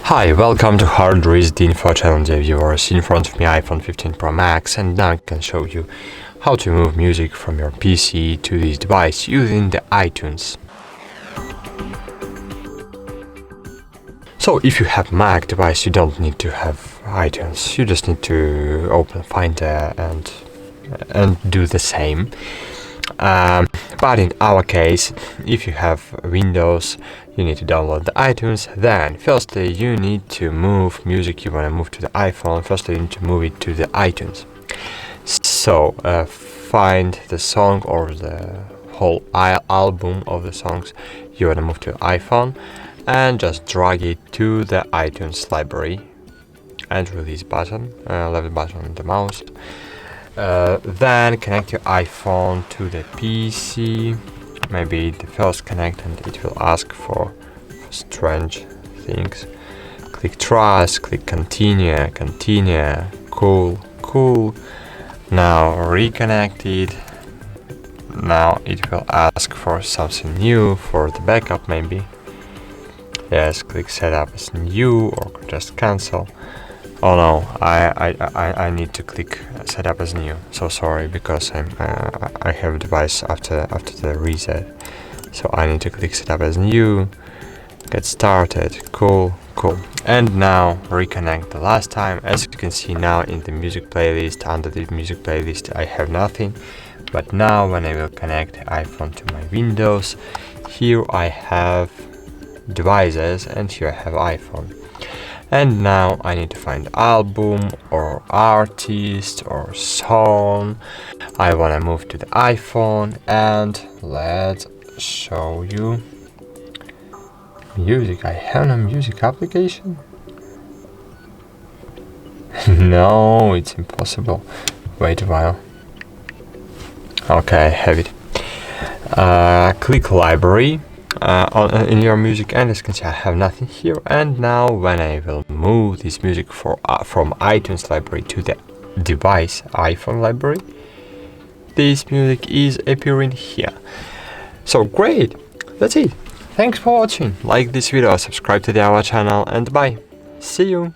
Hi, welcome to HardReset.Info channel, dear viewers. In front of me iPhone 15 Pro Max, and now I can show you how to move music from your PC to this device using the iTunes. So if you have Mac device, you don't need to have iTunes. You just need to open Finder and do the same. But in our case, if you have Windows, you need to download the iTunes. Then firstly you need to move music you want to move to the iPhone. Firstly you need to move it to the iTunes. So find the song or the whole album of the songs you want to move to iPhone and just drag it to the iTunes library and release button, left button on the mouse. Then connect your iPhone to the PC, maybe the first connect, and it will ask for strange things. Click trust, click continue, cool. Now reconnect it. Now it will ask for something new, for the backup maybe. Yes, click setup as new or just cancel. Oh no, I need to click setup as new. So sorry, because I have a device after the reset. So I need to click setup as new. Get started. Cool. And now reconnect the last time. As you can see now in the music playlist, under the music playlist I have nothing. But now when I will connect iPhone to my Windows, here I have devices and here I have iPhone. And now I need to find album or artist or song. I want to move to the iPhone and let's show you music. I have no music application. No, it's impossible. Wait a while. Okay, I have it. Click library. In your music, and as you can see I have nothing here. And now when I will move this music from iTunes library to the device iPhone library, this music is appearing here. So great, that's it. Thanks for watching. Like this video, subscribe to our channel, and bye. See you.